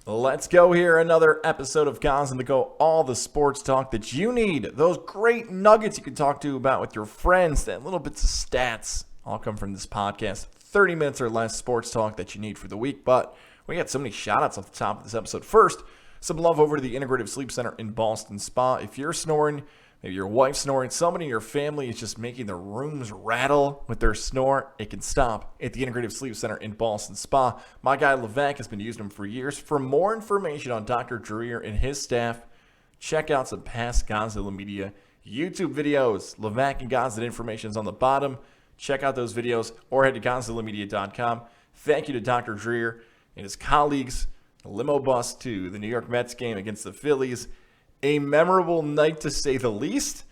Let's go here. Another episode of Guys on the Go. All the sports talk that you need. Those great nuggets you can talk to about with your friends. That little bits of stats all come from this podcast. 30 minutes or less sports talk that you need for the week. But we got so many shout outs off the top of this episode. First, some love over to the Integrative Sleep Center in Boston Spa. If you're snoring, maybe your wife's snoring, somebody in your family is just making the rooms rattle with their snore, it can stop at the Integrative Sleep Center in Boston Spa. My guy Levac has been using them for years. For more information on Dr. Dreer and his staff, check out some past Godzilla Media YouTube videos. Levac and Godzilla information is on the bottom. Check out those videos or head to GodzillaMedia.com. Thank you to Dr. Dreer and his colleagues. A limo bus to the New York Mets game against the Phillies. A memorable night, to say the least.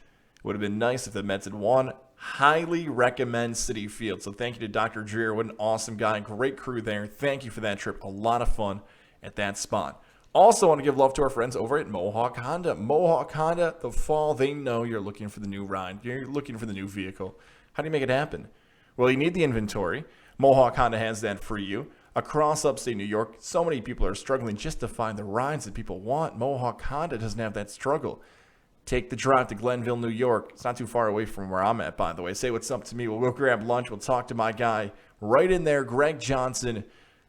Would have been nice if the Mets had won. Highly recommend Citi Field. So thank you to Dr. Dreer. What an awesome guy. Great crew there. Thank you for that trip. A lot of fun at that spot. Also want to give love to our friends over at Mohawk Honda. Mohawk Honda, the fall, they know you're looking for the new ride. You're looking for the new vehicle. How do you make it happen? Well, you need the inventory. Mohawk Honda has that for you. Across upstate New York, so many people are struggling just to find the rides that people want. Mohawk Honda doesn't have that struggle. Take the drive to Glenville, New York. It's not too far away from where I'm at, by the way. Say what's up to me. We'll go grab lunch. We'll talk to my guy right in there, Greg Johnson.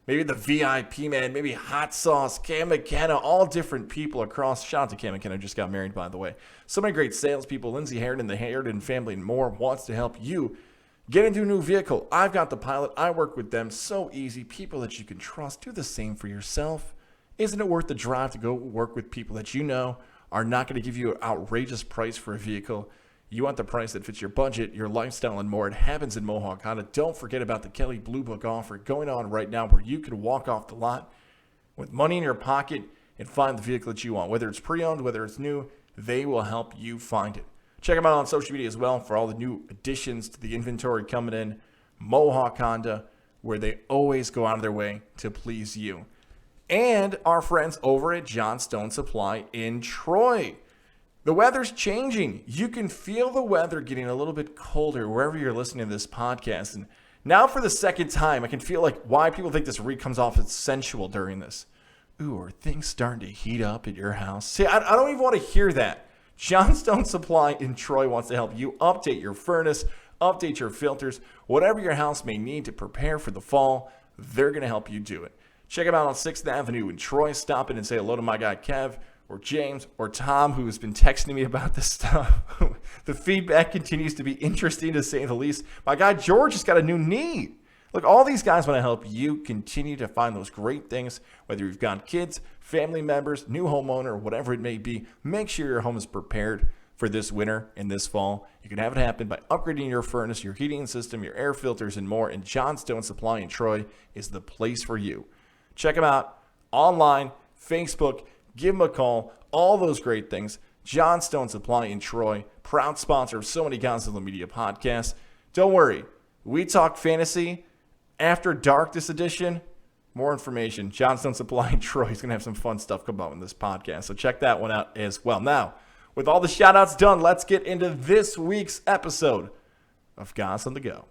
Maybe the VIP man, maybe Hot Sauce, Cam McKenna, all different people across. Shout out to Cam McKenna, just got married, by the way. So many great salespeople. Lindsay Harridan, the Harridan family, and more wants to help you get into a new vehicle. I've got the Pilot. I work with them. So easy. People that you can trust. Do the same for yourself. Isn't it worth the drive to go work with people that you know are not going to give you an outrageous price for a vehicle? You want the price that fits your budget, your lifestyle, and more. It happens in Mohawk Honda. Don't forget about the Kelly Blue Book offer going on right now where you can walk off the lot with money in your pocket and find the vehicle that you want. Whether it's pre-owned, whether it's new, they will help you find it. Check them out on social media as well for all the new additions to the inventory coming in. Mohawk Honda, where they always go out of their way to please you. And our friends over at Johnstone Supply in Troy. The weather's changing. You can feel the weather getting a little bit colder wherever you're listening to this podcast. And now for the second time, I can feel like why people think this read comes off as sensual during this. Ooh, are things starting to heat up at your house? See, I don't even want to hear that. Johnstone Supply in Troy wants to help you update your furnace, update your filters, whatever your house may need to prepare for the fall, they're going to help you do it. Check them out on 6th Avenue in Troy. Stop in and say hello to my guy Kev or James or Tom, who has been texting me about this stuff. The feedback continues to be interesting, to say the least. My guy George has got a new knee. Look, all these guys want to help you continue to find those great things, whether you've got kids, family members, new homeowner, whatever it may be. Make sure your home is prepared for this winter and this fall. You can have it happen by upgrading your furnace, your heating system, your air filters, and more. And Johnstone Supply in Troy is the place for you. Check them out online, Facebook, give them a call, all those great things. Johnstone Supply in Troy, proud sponsor of so many Godzilla Media podcasts. Don't worry, we talk fantasy. After dark this edition, more information. Johnstone Supply in Troy is going to have some fun stuff come out in this podcast. So check that one out as well. Now, with all the shout outs done, let's get into this week's episode of Guys on the Go.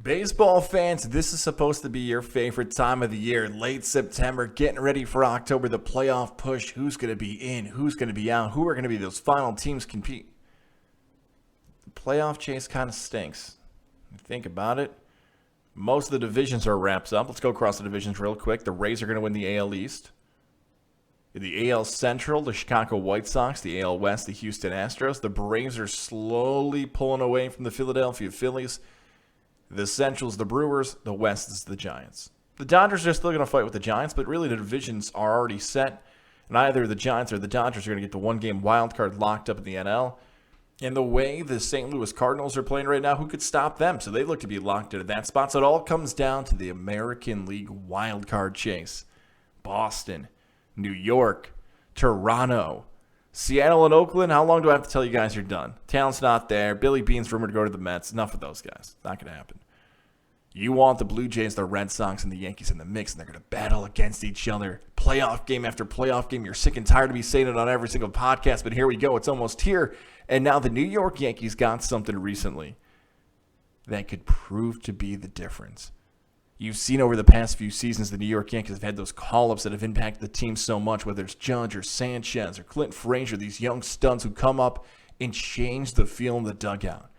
Baseball fans, this is supposed to be your favorite time of the year. Late September, getting ready for October, the playoff push. Who's going to be in? Who's going to be out? Who are going to be those final teams compete? The playoff chase kind of stinks. Think about it. Most of the divisions are wrapped up. Let's go across the divisions real quick. The Rays are going to win the AL East. In the AL Central, the Chicago White Sox. The AL West, the Houston Astros. The Braves are slowly pulling away from the Philadelphia Phillies. The Central's the Brewers. The West is the Giants. The Dodgers are still going to fight with the Giants, but really the divisions are already set. And either the Giants or the Dodgers are going to get the one-game wild card locked up in the NL. And the way the St. Louis Cardinals are playing right now, who could stop them? So they look to be locked into that spot. So it all comes down to the American League wildcard chase. Boston, New York, Toronto, Seattle, and Oakland. How long do I have to tell you guys you're done? Talent's not there. Billy Beane's rumored to go to the Mets. Enough of those guys. Not going to happen. You want the Blue Jays, the Red Sox, and the Yankees in the mix, and they're going to battle against each other. Playoff game after playoff game. You're sick and tired of me saying it on every single podcast, but here we go. It's almost here. And now the New York Yankees got something recently that could prove to be the difference. You've seen over the past few seasons the New York Yankees have had those call-ups that have impacted the team so much, whether it's Judge or Sanchez or Clint Frazier, these young studs who come up and change the feel in the dugout.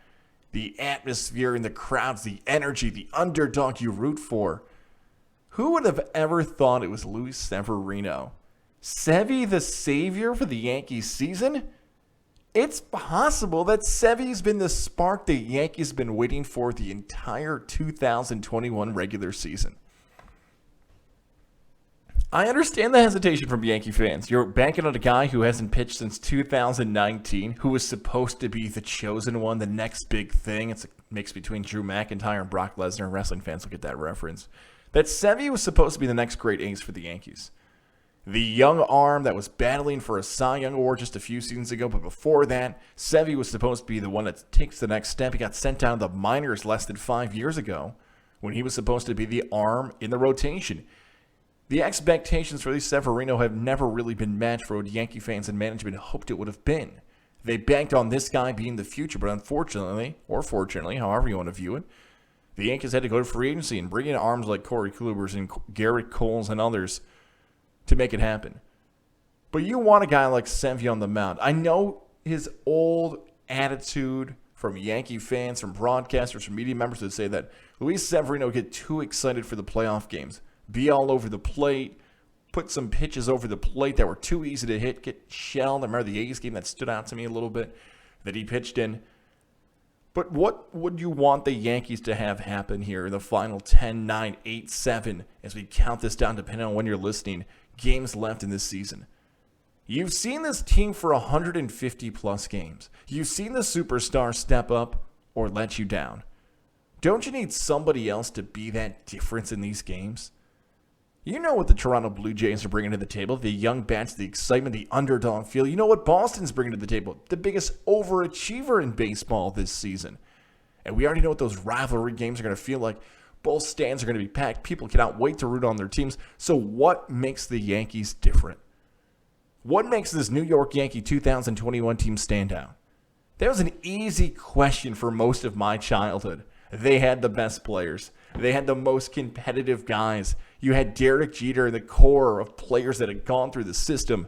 The atmosphere in the crowds, the energy, the underdog you root for. Who would have ever thought it was Luis Severino? Sevy the Savior for the Yankees season? It's possible that Sevy's been the spark the Yankees have been waiting for the entire 2021 regular season. I understand the hesitation from Yankee fans. You're banking on a guy who hasn't pitched since 2019, who was supposed to be the chosen one, the next big thing. It's a mix between Drew McIntyre and Brock Lesnar. Wrestling fans will get that reference. That Sevy was supposed to be the next great ace for the Yankees. The young arm that was battling for a Cy Young Award just a few seasons ago, but before that, Sevy was supposed to be the one that takes the next step. He got sent down to the minors less than 5 years ago when he was supposed to be the arm in the rotation. The expectations for Luis Severino have never really been matched for what Yankee fans and management hoped it would have been. They banked on this guy being the future, but unfortunately, or fortunately, however you want to view it, the Yankees had to go to free agency and bring in arms like Corey Kluber's and Garrett Coles and others to make it happen. But you want a guy like Sevy on the mound. I know his old attitude from Yankee fans, from broadcasters, from media members that say that Luis Severino get too excited for the playoff games. Be all over the plate, put some pitches over the plate that were too easy to hit, get shelled. I remember the A's game that stood out to me a little bit that he pitched in. But what would you want the Yankees to have happen here in the final 10, 9, 8, 7, as we count this down, depending on when you're listening, games left in this season? You've seen this team for 150-plus games. You've seen the superstar step up or let you down. Don't you need somebody else to be that difference in these games? You know what the Toronto Blue Jays are bringing to the table, the young bats, the excitement, the underdog feel. You know what Boston's bringing to the table, the biggest overachiever in baseball this season. And we already know what those rivalry games are going to feel like. Both stands are going to be packed. People cannot wait to root on their teams. So what makes the Yankees different? What makes this New York Yankee 2021 team stand out? That was an easy question for most of my childhood. They had the best players. They had the most competitive guys. You had Derek Jeter and the core of players that had gone through the system.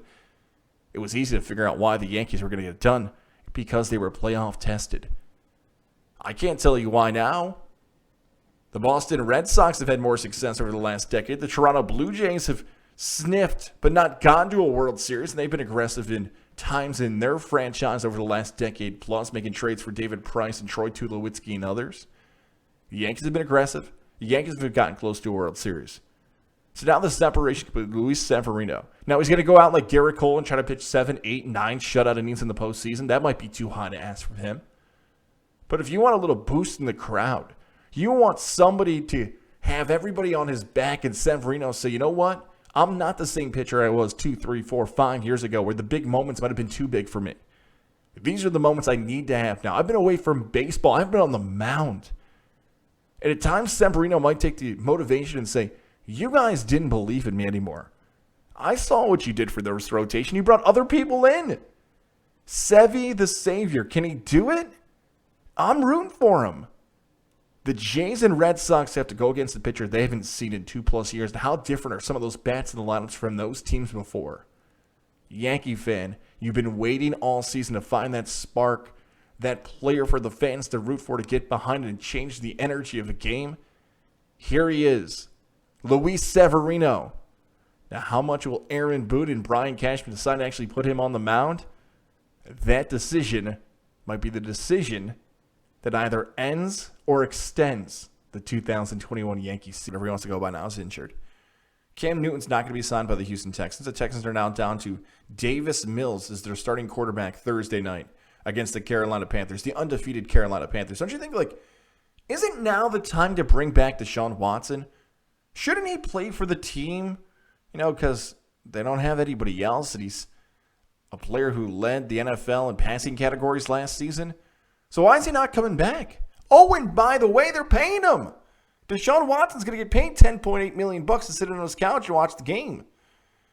It was easy to figure out why the Yankees were going to get it done, because they were playoff tested. I can't tell you why now. The Boston Red Sox have had more success over the last decade. The Toronto Blue Jays have sniffed but not gone to a World Series, and they've been aggressive in times in their franchise over the last decade plus, making trades for David Price and Troy Tulowitzki and others. The Yankees have been aggressive. The Yankees have gotten close to a World Series. So now the separation with Luis Severino. Now he's going to go out like Garrett Cole and try to pitch 7, 8, 9 shutout innings in the postseason. That might be too high to ask from him. But if you want a little boost in the crowd, you want somebody to have everybody on his back and Severino say, you know what? I'm not the same pitcher I was 2, 3, 4, 5 years ago where the big moments might have been too big for me. These are the moments I need to have now. I've been away from baseball. I've been on the mound. And at times, Severino might take the motivation and say, you guys didn't believe in me anymore. I saw what you did for this rotation. You brought other people in. Sevy the Savior. Can he do it? I'm rooting for him. The Jays and Red Sox have to go against the pitcher they haven't seen in 2+ years. How different are some of those bats in the lineups from those teams before? Yankee fan, you've been waiting all season to find that spark, that player for the fans to root for, to get behind and change the energy of the game. Here he is, Luis Severino. Now, how much will Aaron Boone and Brian Cashman decide to actually put him on the mound? That decision might be the decision that either ends or extends the 2021 Yankees season. Everyone wants to go by now is injured. Cam Newton's not going to be signed by the Houston Texans. The Texans are now down to Davis Mills as their starting quarterback Thursday night against the Carolina Panthers, the undefeated Carolina Panthers. Don't you think, isn't now the time to bring back Deshaun Watson? Shouldn't he play for the team? Because they don't have anybody else, and he's a player who led the NFL in passing categories last season. So why is he not coming back? Oh, and by the way, they're paying him. Deshaun Watson's going to get paid $10.8 million to sit on his couch and watch the game.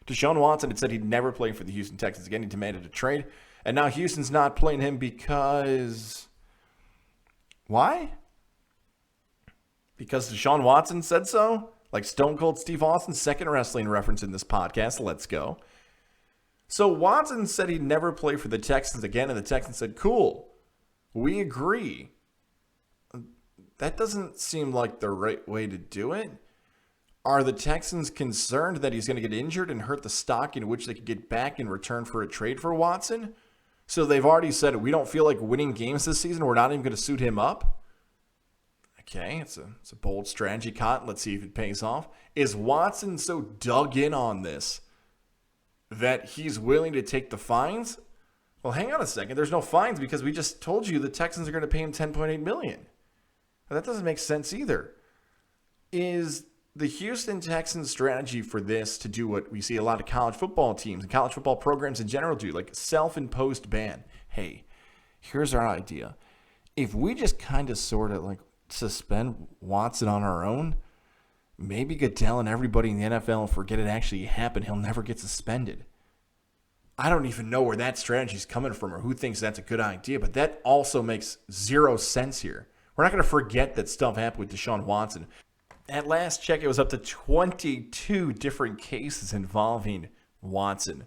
Deshaun Watson had said he'd never play for the Houston Texans again. He demanded a trade. And now Houston's not playing him because... why? Because Deshaun Watson said so? Like Stone Cold Steve Austin's second wrestling reference in this podcast. Let's go. So Watson said he'd never play for the Texans again, and the Texans said, cool, we agree. That doesn't seem like the right way to do it. Are the Texans concerned that he's going to get injured and hurt the stock in which they could get back in return for a trade for Watson? So they've already said, we don't feel like winning games this season. We're not even going to suit him up. Okay, it's a bold strategy, Cotton. Let's see if it pays off. Is Watson so dug in on this that he's willing to take the fines? Well, hang on a second. There's no fines because we just told you the Texans are going to pay him $10.8 million. Now, that doesn't make sense either. Is the Houston Texans strategy for this to do what we see a lot of college football teams and college football programs in general do, like a self-imposed ban? Hey, here's our idea. If we just kind of sort of like suspend Watson on our own, maybe Goodell and everybody in the NFL forget it actually happened. He'll never get suspended. I don't even know where that strategy is coming from or who thinks that's a good idea, but that also makes zero sense here. We're not going to forget that stuff happened with Deshaun Watson. At last check, it was up to 22 different cases involving Watson.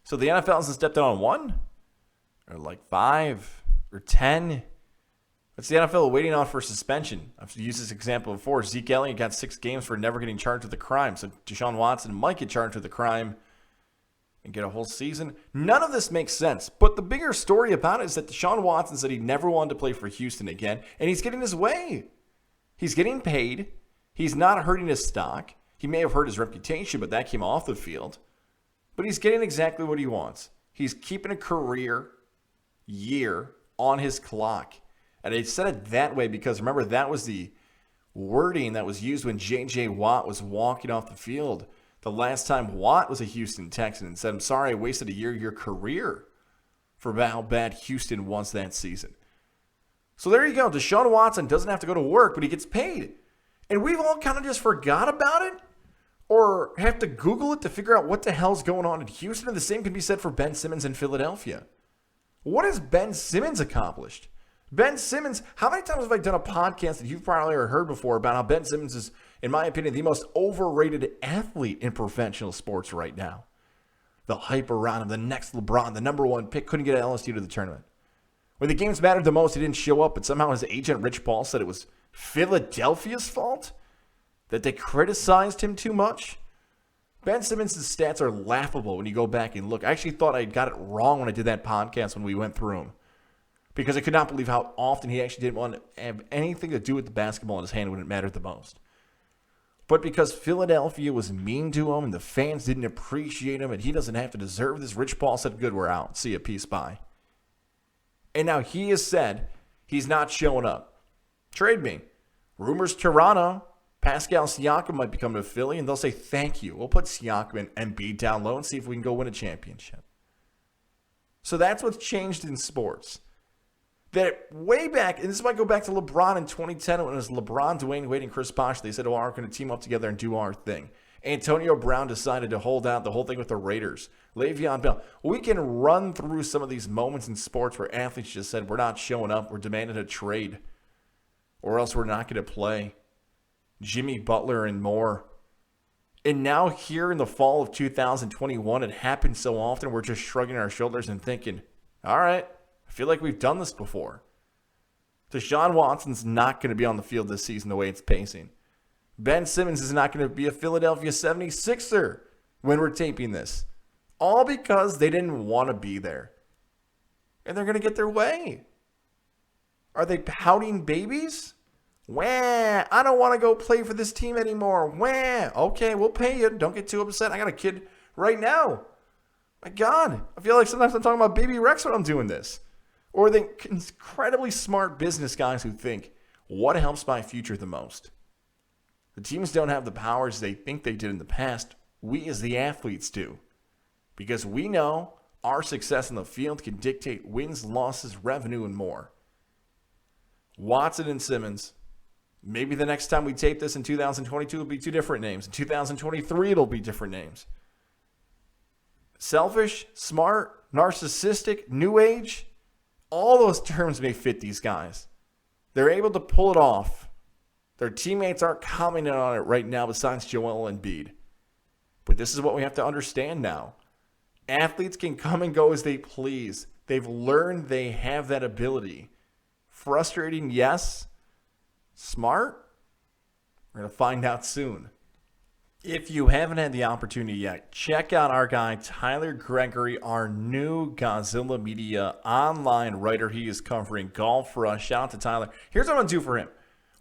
So the NFL hasn't stepped in on one? Or like 5? Or 10? What's the NFL waiting on for suspension? I've used this example before. Zeke Elliott got 6 games for never getting charged with a crime. So Deshaun Watson might get charged with a crime and get a whole season. None of this makes sense. But the bigger story about it is that Deshaun Watson said he never wanted to play for Houston again. And he's getting his way. He's getting paid. He's not hurting his stock. He may have hurt his reputation, but that came off the field. But he's getting exactly what he wants. He's keeping a career year on his clock. And I said it that way because, remember, that was the wording that was used when J.J. Watt was walking off the field the last time Watt was a Houston Texan and said, I'm sorry I wasted a year of your career for how bad Houston was that season. So there you go. Deshaun Watson doesn't have to go to work, but he gets paid. And we've all kind of just forgot about it or have to Google it to figure out what the hell's going on in Houston. And the same can be said for Ben Simmons in Philadelphia. What has Ben Simmons accomplished? Ben Simmons, how many times have I done a podcast that you've probably heard before about how Ben Simmons is, in my opinion, the most overrated athlete in professional sports right now? The hype around him, the next LeBron, the number one pick, couldn't get LSU to the tournament. When the games mattered the most, he didn't show up, but somehow his agent, Rich Paul, said it was Philadelphia's fault? That they criticized him too much? Ben Simmons' stats are laughable when you go back and look. I actually thought I got it wrong when I did that podcast when we went through him. Because I could not believe how often he actually didn't want to have anything to do with the basketball in his hand when it mattered the most. But because Philadelphia was mean to him and the fans didn't appreciate him and he doesn't have to deserve this, Rich Paul said, good, we're out. See ya, peace, bye. And now he has said he's not showing up. Trade me. Rumors Toronto, Pascal Siakam might be coming to Philly, and they'll say, thank you. We'll put Siakam and Embiid down low and see if we can go win a championship. So that's what's changed in sports. That way back, and this might go back to LeBron in 2010 when it was LeBron, Dwayne Wade, and Chris Bosh. They said, oh, we're going to team up together and do our thing. Antonio Brown decided to hold out the whole thing with the Raiders. Le'Veon Bell. We can run through some of these moments in sports where athletes just said, we're not showing up. We're demanding a trade. Or else we're not going to play. Jimmy Butler and more. And now here in the fall of 2021, it happens so often, we're just shrugging our shoulders and thinking, all right, I feel like we've done this before. Deshaun Watson's not going to be on the field this season the way it's pacing. Ben Simmons is not going to be a Philadelphia 76er when we're taping this. All because they didn't want to be there. And they're going to get their way. Are they pouting babies? Wah, I don't want to go play for this team anymore. Wah, okay, we'll pay you. Don't get too upset. I got a kid right now. My God, I feel like sometimes I'm talking about Baby Rex when I'm doing this. Or the incredibly smart business guys who think, what helps my future the most? The teams don't have the powers they think they did in the past. We as the athletes do. Because we know our success in the field can dictate wins, losses, revenue, and more. Watson and Simmons. Maybe the next time we tape this in 2022, it'll be 2 different names. In 2023, it'll be different names. Selfish, smart, narcissistic, new age. All those terms may fit these guys. They're able to pull it off Their teammates aren't commenting on it right now besides Joel Embiid. But this is what we have to understand now. Athletes can come and go as they please. They've learned they have that ability. Frustrating, yes. Smart? We're going to find out soon. If you haven't had the opportunity yet, check out our guy Tyler Gregory, our new Godzilla Media online writer. He is covering golf for us. Shout out to Tyler. Here's what I'm going to do for him.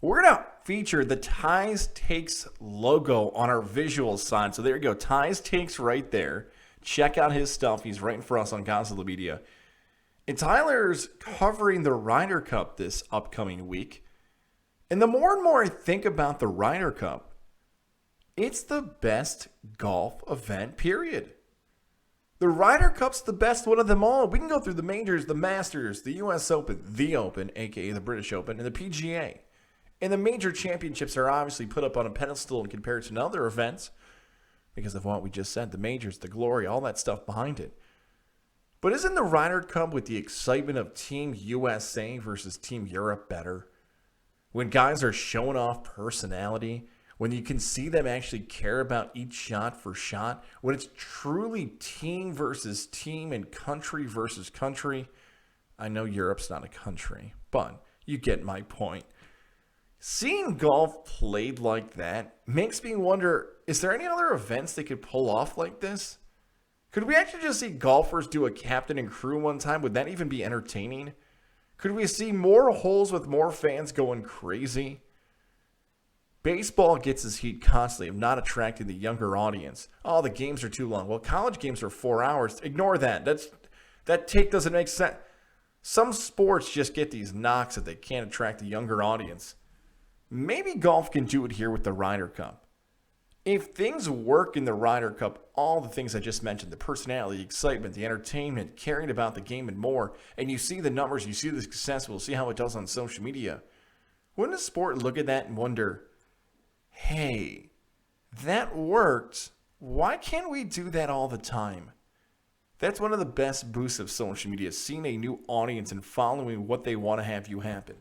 We're going to feature the Ty's Takes logo on our visual side. So there you go. Ty's Takes right there. Check out his stuff. He's writing for us on Godzilla Media. And Tyler's covering the Ryder Cup this upcoming week. And the more and more I think about the Ryder Cup, it's the best golf event, period. The Ryder Cup's the best one of them all. We can go through the majors, the Masters, the U.S. Open, the Open, a.k.a. the British Open, and the PGA. And the major championships are obviously put up on a pedestal in comparison to other events because of what we just said, the majors, the glory, all that stuff behind it. But isn't the Ryder Cup with the excitement of Team USA versus Team Europe better? When guys are showing off personality, when you can see them actually care about each shot for shot, when it's truly team versus team and country versus country. I know Europe's not a country, but you get my point. Seeing golf played like that makes me wonder, is there any other events they could pull off like this? Could we actually just see golfers do a captain and crew one time? Would that even be entertaining? Could we see more holes with more fans going crazy? Baseball gets his heat constantly of not attracting the younger audience. Oh, the games are too long. Well, college games are 4 hours. Ignore that. That take doesn't make sense. Some sports just get these knocks that they can't attract the younger audience. Maybe golf can do it here with the Ryder Cup. If things work in the Ryder Cup, all the things I just mentioned, the personality, the excitement, the entertainment, caring about the game and more, and you see the numbers, you see the success, we'll see how it does on social media, wouldn't a sport look at that and wonder, hey, that worked. Why can't we do that all the time? That's one of the best boosts of social media, seeing a new audience and following what they want to have you happen.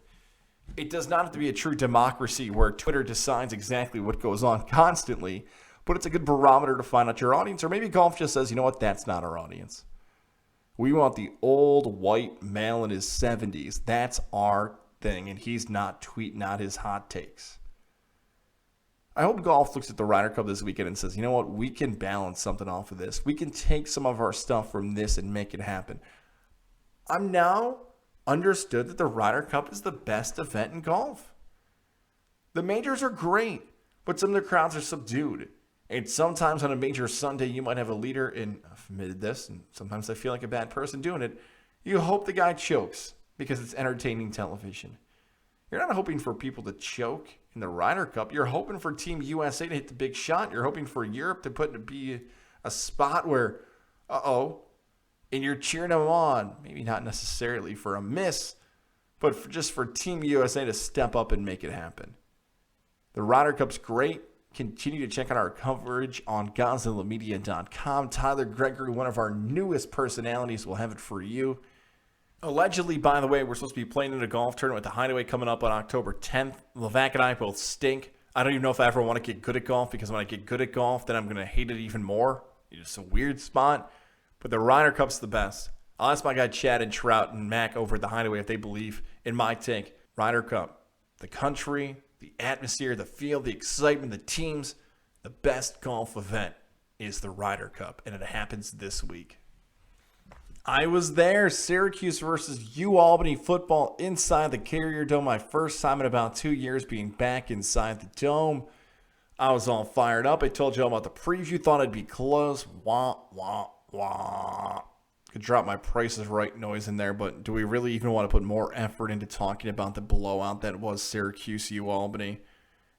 It does not have to be a true democracy where Twitter decides exactly what goes on constantly, but it's a good barometer to find out your audience. Or maybe golf just says, you know what, that's not our audience. We want the old white male in his 70s. That's our thing, and he's not tweeting out his hot takes. I hope golf looks at the Ryder Cup this weekend and says, you know what, we can balance something off of this. We can take some of our stuff from this and make it happen. I'm now understood that the Ryder Cup is the best event in golf. The majors are great, but some of the crowds are subdued. And sometimes on a major Sunday, you might have a leader, and I've admitted this, and sometimes I feel like a bad person doing it. You hope the guy chokes because it's entertaining television. You're not hoping for people to choke in the Ryder Cup. You're hoping for Team USA to hit the big shot. You're hoping for Europe to be a spot where, and you're cheering them on. Maybe not necessarily for a miss, but just for Team USA to step up and make it happen. The Ryder Cup's great. Continue to check out our coverage on GodzillaMedia.com. Tyler Gregory, one of our newest personalities, will have it for you. Allegedly, by the way, we're supposed to be playing in a golf tournament with the Hideaway coming up on October 10th. Levac and I both stink. I don't even know if I ever want to get good at golf, because when I get good at golf, then I'm going to hate it even more. It's just a weird spot. But the Ryder Cup's the best. I'll ask my guy Chad and Trout and Mac over at the Hideaway if they believe in my take. Ryder Cup, the country, the atmosphere, the field, the excitement, the teams, the best golf event is the Ryder Cup, and it happens this week. I was there, Syracuse versus UAlbany football inside the Carrier Dome. My first time in about 2 years being back inside the dome. I was all fired up. I told you all about the preview. Thought I'd be close. Wah, wah, wah. Could drop my Price is Right noise in there, but do we really even want to put more effort into talking about the blowout that was Syracuse UAlbany?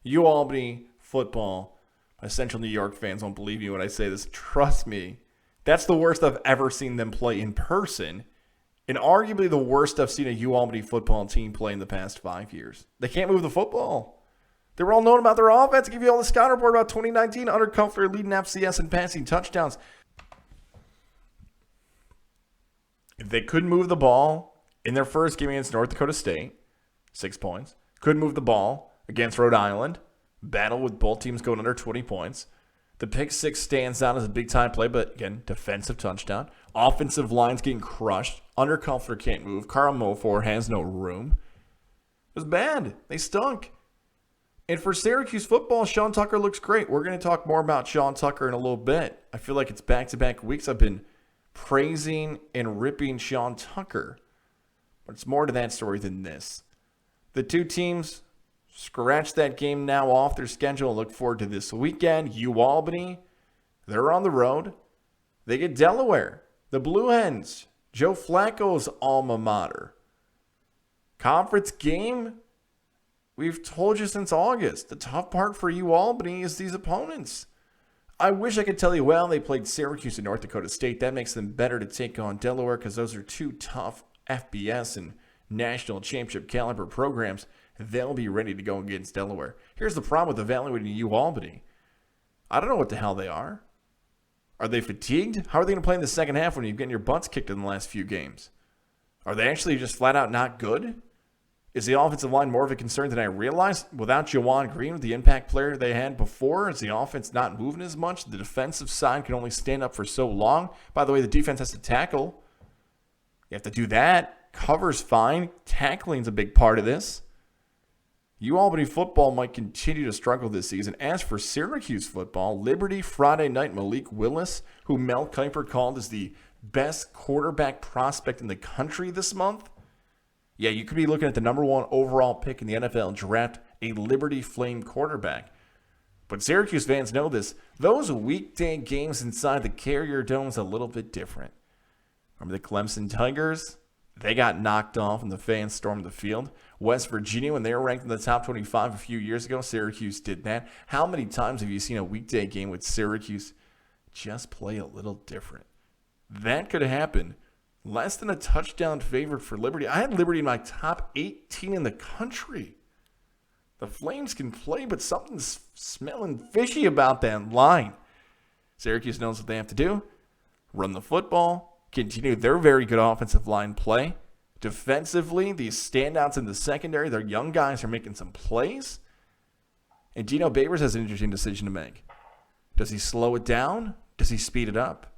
UAlbany football. My Central New York fans won't believe me when I say this. Trust me. That's the worst I've ever seen them play in person, and arguably the worst I've seen a UAlbany football team play in the past 5 years. They can't move the football. They were all known about their offense. I give you all the scout report about 2019. Under Comfort leading FCS in passing touchdowns. If they couldn't move the ball in their first game against North Dakota State, 6 points. Couldn't move the ball against Rhode Island. Battle with both teams going under 20 points. The pick six stands out as a big-time play, but again, defensive touchdown. Offensive line's getting crushed. Undercuffler can't move. Carl Mofor has no room. It was bad. They stunk. And for Syracuse football, Sean Tucker looks great. We're going to talk more about Sean Tucker in a little bit. I feel like it's back-to-back weeks I've been praising and ripping Sean Tucker. But it's more to that story than this. The two teams scratch that game now off their schedule and look forward to this weekend. UAlbany, they're on the road. They get Delaware, the Blue Hens, Joe Flacco's alma mater. Conference game, we've told you since August. The tough part for UAlbany is these opponents. I wish I could tell you, well, they played Syracuse and North Dakota State. That makes them better to take on Delaware because those are two tough FBS and national championship caliber programs. They'll be ready to go against Delaware. Here's the problem with evaluating UAlbany. I don't know what the hell they are. Are they fatigued? How are they going to play in the second half when you're getting your butts kicked in the last few games? Are they actually just flat out not good? Is the offensive line more of a concern than I realized? Without Jawan Green, the impact player they had before, is the offense not moving as much? The defensive side can only stand up for so long. By the way, the defense has to tackle. You have to do that. Cover's fine. Tackling's a big part of this. UAlbany football might continue to struggle this season. As for Syracuse football, Liberty Friday night, Malik Willis, who Mel Kiper called as the best quarterback prospect in the country this month. Yeah, you could be looking at the number one overall pick in the NFL draft, a Liberty Flame quarterback. But Syracuse fans know this. Those weekday games inside the Carrier Dome is a little bit different. Remember the Clemson Tigers? They got knocked off and the fans stormed the field. West Virginia, when they were ranked in the top 25 a few years ago, Syracuse did that. How many times have you seen a weekday game with Syracuse just play a little different? That could happen. Less than a touchdown favorite for Liberty. I had Liberty in my top 18 in the country. The Flames can play, but something's smelling fishy about that line. Syracuse knows what they have to do. Run the football. Continue their very good offensive line play. Defensively, these standouts in the secondary, their young guys are making some plays. And Gino Babers has an interesting decision to make. Does he slow it down? Does he speed it up?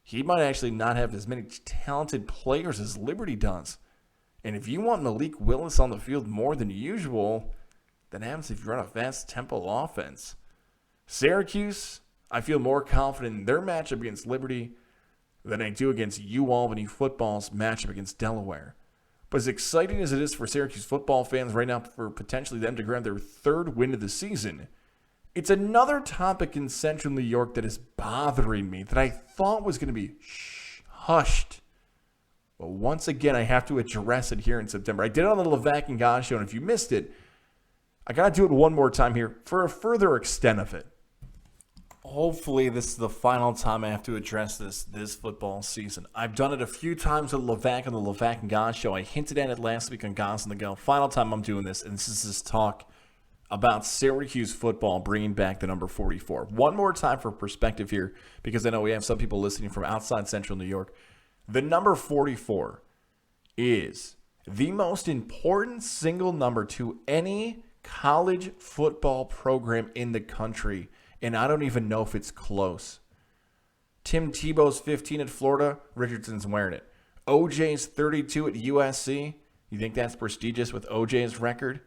He might actually not have as many talented players as Liberty does. And if you want Malik Willis on the field more than usual, then happens if you run a fast tempo offense. Syracuse, I feel more confident in their matchup against Liberty than I do against UAlbany football's matchup against Delaware. But as exciting as it is for Syracuse football fans right now for potentially them to grab their third win of the season, it's another topic in Central New York that is bothering me that I thought was going to be hushed. But once again, I have to address it here in September. I did it on the Levac and Goss show, and if you missed it, I got to do it one more time here for a further extent of it. Hopefully, this is the final time I have to address this football season. I've done it a few times with Levac on the Levac and Goss show. I hinted at it last week on Goss on the Go. Final time I'm doing this, and this is this talk about Syracuse football bringing back the number 44. One more time for perspective here, because I know we have some people listening from outside Central New York. The number 44 is the most important single number to any college football program in the country, and I don't even know if it's close. Tim Tebow's 15 at Florida, Richardson's wearing it. OJ's 32 at USC. You think that's prestigious with OJ's record?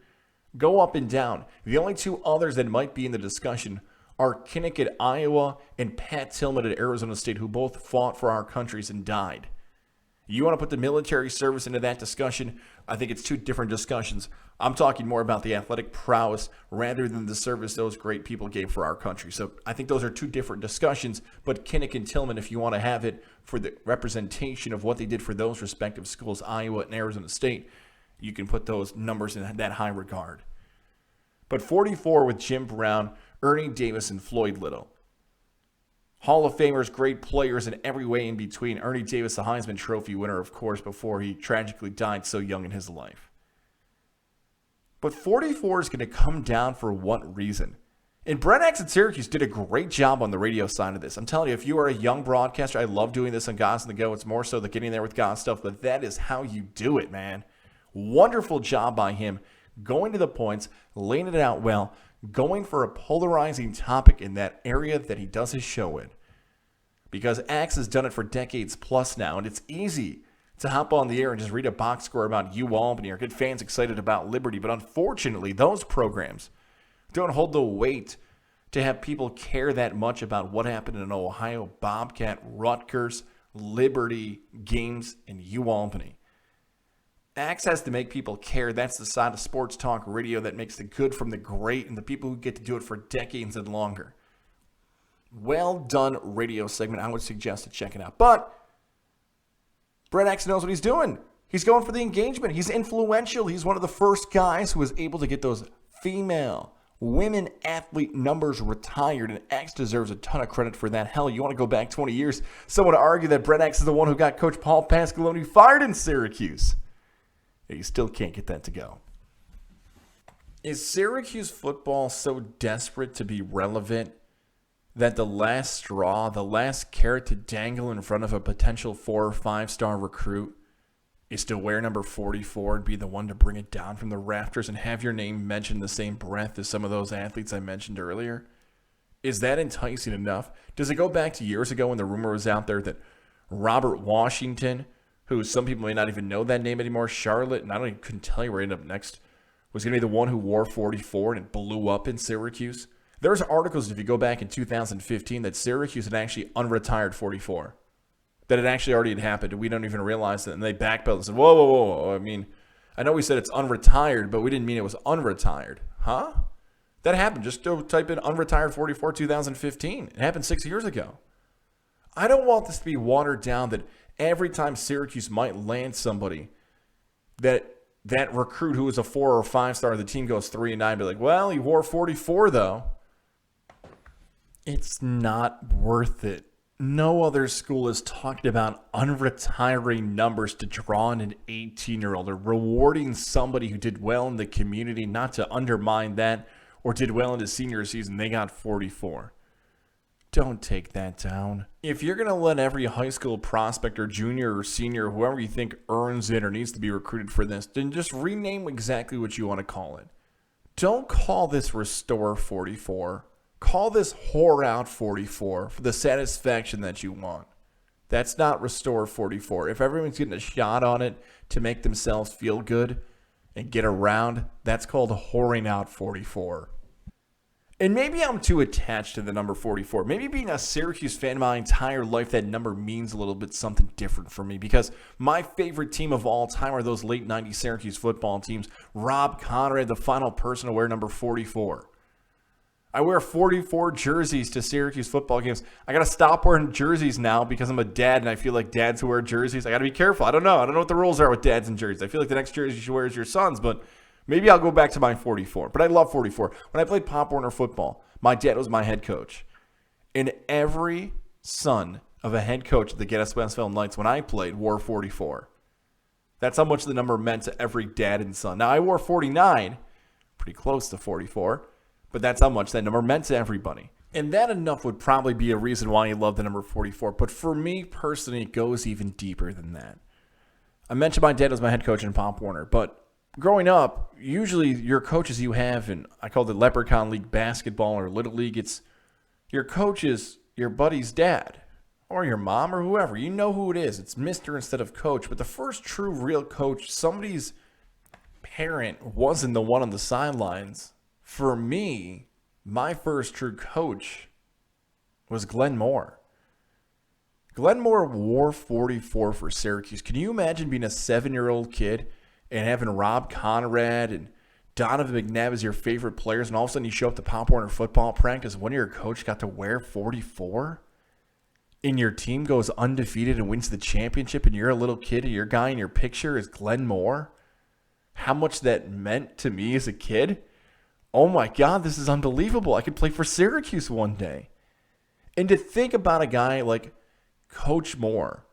Go up and down. The only two others that might be in the discussion are Kinnick at Iowa and Pat Tillman at Arizona State, who both fought for our countries and died. You want to put the military service into that discussion? I think it's two different discussions. I'm talking more about the athletic prowess rather than the service those great people gave for our country. So I think those are two different discussions. But Kinnick and Tillman, if you want to have it for the representation of what they did for those respective schools, Iowa and Arizona State, you can put those numbers in that high regard. But 44 with Jim Brown, Ernie Davis, and Floyd Little. Hall of Famers, great players in every way in between. Ernie Davis, the Heisman Trophy winner, of course, before he tragically died so young in his life. But 44 is going to come down for what reason? And Brent Axe at Syracuse did a great job on the radio side of this. I'm telling you, if you are a young broadcaster, I love doing this on Goss on the Go. It's more so the getting there with Goss stuff, but that is how you do it, man. Wonderful job by him. going to the points, laying it out well, going for a polarizing topic in that area that he does his show in. Because Axe has done it for decades plus now, and it's easy to hop on the air and just read a box score about UAlbany or get fans excited about Liberty. But unfortunately, those programs don't hold the weight to have people care that much about what happened in Ohio, Bobcat, Rutgers, Liberty games, and UAlbany. Axe has to make people care. That's the side of sports talk radio that makes the good from the great and the people who get to do it for decades and longer. Well done radio segment. I would suggest to check it out. But Brett Axe knows what he's doing. He's going for the engagement. He's influential. He's one of the first guys who was able to get those women athlete numbers retired, and Axe deserves a ton of credit for that. Hell, you want to go back 20 years, someone would argue that Brett Axe is the one who got Coach Paul Pasqualoni fired in Syracuse. You still can't get that to go. Is Syracuse football so desperate to be relevant that the last straw, the last carrot to dangle in front of a potential 4 or 5-star recruit is to wear number 44 and be the one to bring it down from the rafters and have your name mentioned in the same breath as some of those athletes I mentioned earlier? Is that enticing enough? Does it go back to years ago when the rumor was out there that Robert Washington, who some people may not even know that name anymore, Charlotte, and couldn't tell you where he ended up next, was going to be the one who wore 44 and it blew up in Syracuse? There's articles, if you go back in 2015, that Syracuse had actually unretired 44. That it actually already had happened, and we don't even realize it. And they backpedaled and said, whoa. I mean, I know we said it's unretired, but we didn't mean it was unretired. Huh? That happened. Just go type in unretired 44 2015. It happened 6 years ago. I don't want this to be watered down that every time Syracuse might land somebody, that recruit who was a 4 or 5-star, the team goes 3-9, be like, well, he wore 44 though. It's not worth it. No other school is talking about unretiring numbers to draw in an 18-year-old or rewarding somebody who did well in the community, not to undermine that, or did well in the senior season. They got 44. Don't take that down. If you're going to let every high school prospect or junior or senior, whoever you think earns it or needs to be recruited for this, then just rename exactly what you want to call it. Don't call this Restore 44. Call this Whore Out 44 for the satisfaction that you want. That's not Restore 44. If everyone's getting a shot on it to make themselves feel good and get around, that's called Whoring Out 44. And maybe I'm too attached to the number 44. Maybe being a Syracuse fan my entire life, that number means a little bit something different for me, because my favorite team of all time are those late 90s Syracuse football teams. Rob Conrad, the final person to wear number 44. I wear 44 jerseys to Syracuse football games. I got to stop wearing jerseys now because I'm a dad and I feel like dads who wear jerseys, I got to be careful. I don't know what the rules are with dads and jerseys. I feel like the next jersey you should wear is your son's, but maybe I'll go back to my 44. But I love 44. When I played Pop Warner football, my dad was my head coach. And every son of a head coach at the Get Us Westfield Knights when I played wore 44. That's how much the number meant to every dad and son. Now, I wore 49, pretty close to 44. But that's how much that number meant to everybody. And that enough would probably be a reason why you love the number 44. But for me personally, it goes even deeper than that. I mentioned my dad was my head coach in Pop Warner. But growing up, usually your coaches you have in, I call it Leprechaun League basketball or Little League, it's your coach is your buddy's dad or your mom or whoever. You know who it is. It's Mr. instead of coach. But the first true real coach, somebody's parent wasn't the one on the sidelines. For me, my first true coach was Glenn Moore. Glenn Moore wore 44 for Syracuse. Can you imagine being a 7-year-old kid and having Rob Conrad and Donovan McNabb as your favorite players, and all of a sudden you show up to Pop Warner football practice, one of your coach got to wear 44? And your team goes undefeated and wins the championship, and you're a little kid and your guy in your picture is Glenn Moore? How much that meant to me as a kid? Oh my God, this is unbelievable. I could play for Syracuse one day. And to think about a guy like Coach Moore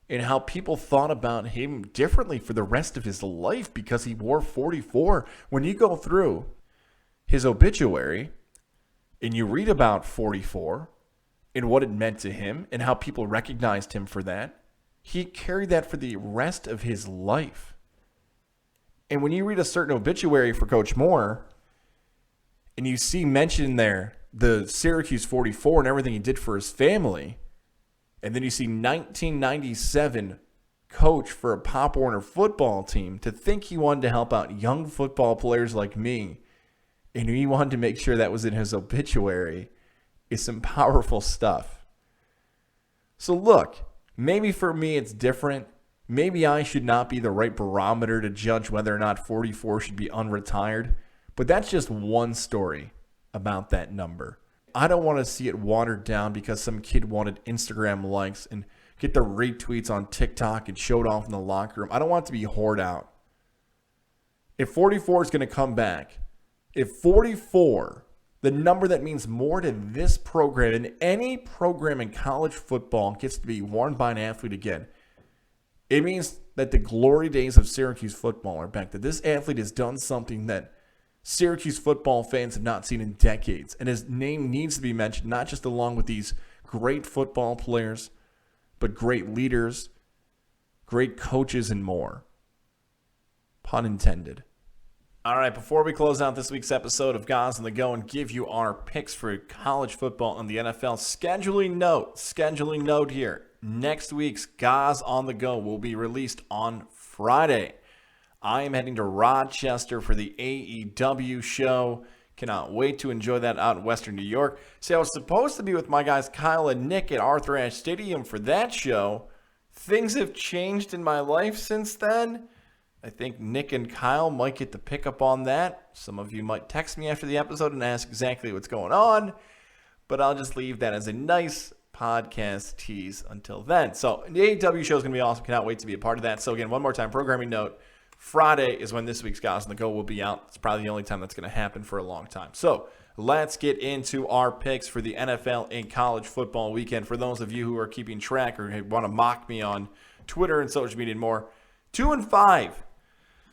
and how people thought about him differently for the rest of his life because he wore 44. When you go through his obituary and you read about 44 and what it meant to him and how people recognized him for that, he carried that for the rest of his life. And when you read a certain obituary for Coach Moore, and you see mentioned there the Syracuse 44 and everything he did for his family, and then you see 1997 coach for a Pop Warner football team, to think he wanted to help out young football players like me, and he wanted to make sure that was in his obituary, is some powerful stuff. So look, maybe for me it's different. Maybe I should not be the right barometer to judge whether or not 44 should be unretired, but that's just one story about that number. I don't want to see it watered down because some kid wanted Instagram likes and get the retweets on TikTok and showed off in the locker room. I don't want it to be whored out. If 44 is going to come back, if 44, the number that means more to this program than any program in college football, gets to be worn by an athlete again, it means that the glory days of Syracuse football are back, that this athlete has done something that Syracuse football fans have not seen in decades. And his name needs to be mentioned, not just along with these great football players, but great leaders, great coaches, and more. Pun intended. All right, before we close out this week's episode of Guys on the Go and give you our picks for college football and the NFL, scheduling note here. Next week's Guys on the Go will be released on Friday. I am heading to Rochester for the AEW show. Cannot wait to enjoy that out in Western New York. See, I was supposed to be with my guys Kyle and Nick at Arthur Ashe Stadium for that show. Things have changed in my life since then. I think Nick and Kyle might get the pick up on that. Some of you might text me after the episode and ask exactly what's going on. But I'll just leave that as a nice podcast tease until then. So the AEW show is going to be awesome. Cannot wait to be a part of that. So again, one more time, programming note. Friday is when this week's Guys on the Go will be out. It's probably the only time that's going to happen for a long time. So let's get into our picks for the NFL and college football weekend. For those of you who are keeping track or want to mock me on Twitter and social media and more, 2-5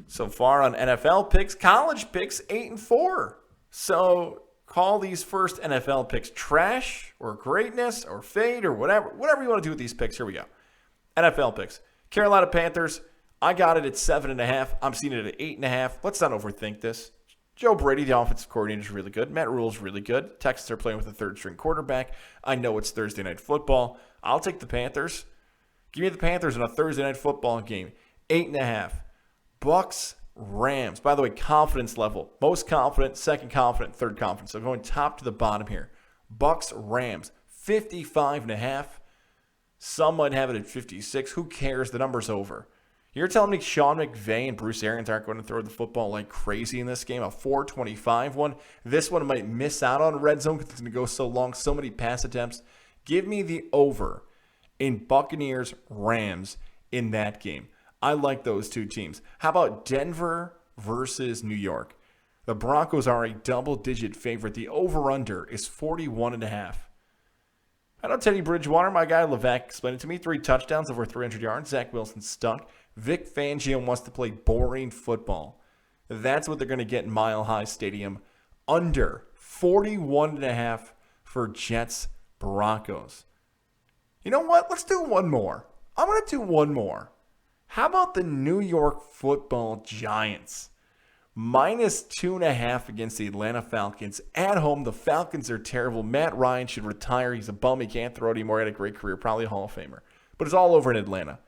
so far on NFL picks. College picks, 8-4. So call these first NFL picks trash or greatness or fade or whatever you want to do with these picks. Here we go. NFL picks. Carolina Panthers. I got it at 7.5. I'm seeing it at 8.5. Let's not overthink this. Joe Brady, the offensive coordinator, is really good. Matt Rule's really good. Texans are playing with a third-string quarterback. I know it's Thursday Night Football. I'll take the Panthers. Give me the Panthers in a Thursday Night Football game. 8.5. Bucks, Rams. By the way, confidence level. Most confident, second confident, third confident. So going top to the bottom here. Bucks, Rams. 55.5. Some might have it at 56. Who cares? The number's over. You're telling me Sean McVay and Bruce Arians aren't going to throw the football like crazy in this game? A 425 one? This one might miss out on red zone because it's going to go so long, so many pass attempts. Give me the over in Buccaneers-Rams in that game. I like those two teams. How about Denver versus New York? The Broncos are a double-digit favorite. The over-under is 41.5. I know Teddy Bridgewater, my guy Levac, explained it to me. 3 touchdowns, over 300 yards. Zach Wilson stunk. Vic Fangio wants to play boring football. That's what they're going to get in Mile High Stadium. Under 41.5 for Jets Broncos. You know what? Let's do one more. I'm going to do one more. How about the New York Football Giants? -2.5 against the Atlanta Falcons. At home, the Falcons are terrible. Matt Ryan should retire. He's a bum. He can't throw anymore. He had a great career. Probably a Hall of Famer. But it's all over in Atlanta.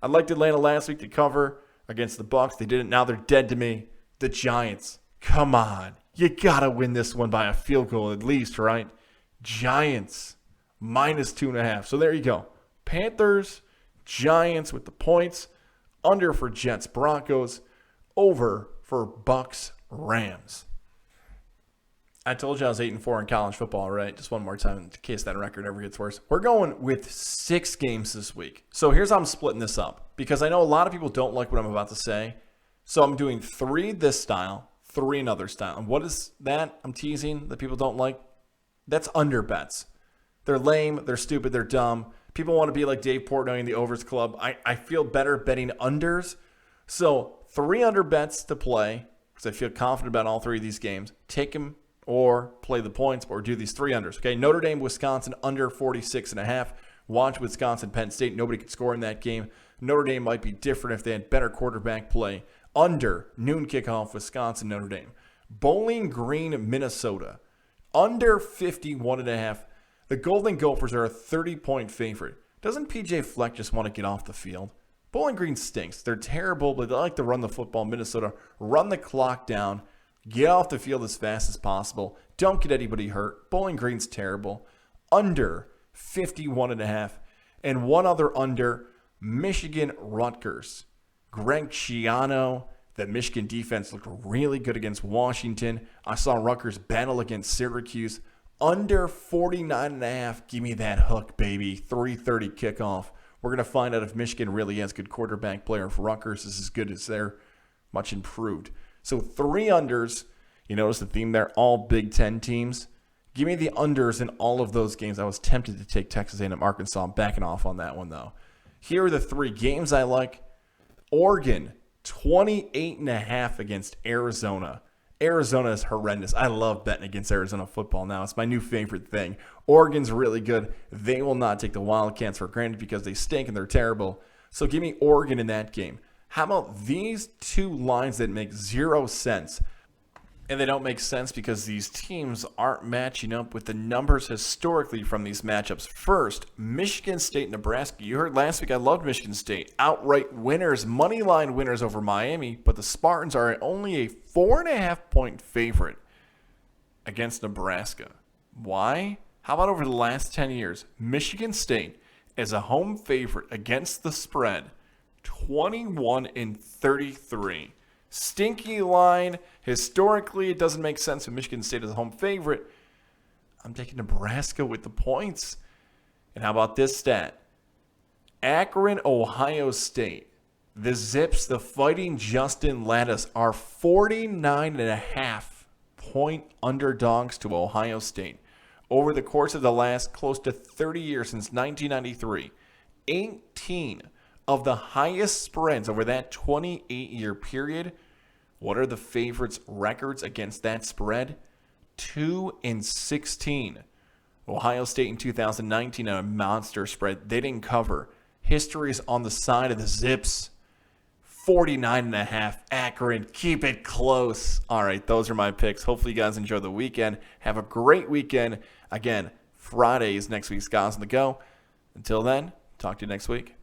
I liked Atlanta last week to cover against the Bucs. They didn't. Now they're dead to me. The Giants. Come on. You got to win this one by a field goal at least, right? Giants. -2.5. So there you go. Panthers, Giants with the points. Under for Jets, Broncos. Over for Bucs, Rams. I told you I was 8-4 in college football, right? Just one more time in case that record ever gets worse. We're going with 6 games this week. So here's how I'm splitting this up. Because I know a lot of people don't like what I'm about to say. So I'm doing 3 this style, 3 another style. And what is that I'm teasing that people don't like? That's under bets. They're lame, they're stupid, they're dumb. People want to be like Dave Portnoy in the Overs Club. I feel better betting unders. So 3 under bets to play because I feel confident about all 3 of these games. Take them or play the points or do these 3 unders. Okay, Notre Dame, Wisconsin, under 46.5. Watch Wisconsin, Penn State. Nobody could score in that game. Notre Dame might be different if they had better quarterback play. Under, noon kickoff, Wisconsin, Notre Dame. Bowling Green, Minnesota. Under 51.5. The Golden Gophers are a 30-point favorite. Doesn't PJ Fleck just want to get off the field? Bowling Green stinks. They're terrible, but they like to run the football. Minnesota, run the clock down. Get off the field as fast as possible. Don't get anybody hurt. Bowling Green's terrible. Under 51.5. And one other under, Michigan, Rutgers. Greg Schiano. The Michigan defense looked really good against Washington. I saw Rutgers battle against Syracuse. Under 49.5. Give me that hook, baby. 3:30 kickoff. We're going to find out if Michigan really has good quarterback play or if Rutgers is as good as they're much improved. So 3 unders. You notice the theme there, all Big Ten teams. Give me the unders in all of those games. I was tempted to take Texas A&M, Arkansas. I'm backing off on that one, though. Here are the 3 games I like. Oregon, 28.5 against Arizona. Arizona is horrendous. I love betting against Arizona football now. It's my new favorite thing. Oregon's really good. They will not take the Wildcats for granted because they stink and they're terrible. So give me Oregon in that game. How about these 2 lines that make 0 sense? And they don't make sense because these teams aren't matching up with the numbers historically from these matchups. First, Michigan State, Nebraska. You heard last week I loved Michigan State. Outright winners, money line winners over Miami, but the Spartans are only a 4.5-point favorite against Nebraska. Why? How about over the last 10 years? Michigan State is a home favorite against the spread, 21-33. Stinky line. Historically, it doesn't make sense when Michigan State is a home favorite. I'm taking Nebraska with the points. And how about this stat? Akron, Ohio State. The Zips, the Fighting Justin Lattis, are 49.5-point underdogs to Ohio State. Over the course of the last close to 30 years since 1993, 18 of the highest spreads over that 28-year period. What are the favorites' records against that spread? 2-16. Ohio State in 2019 on a monster spread. They didn't cover. History is on the side of the Zips. 49.5. Akron. Keep it close. All right, those are my picks. Hopefully you guys enjoy the weekend. Have a great weekend. Again, Friday is next week's Guys on the Go. Until then, talk to you next week.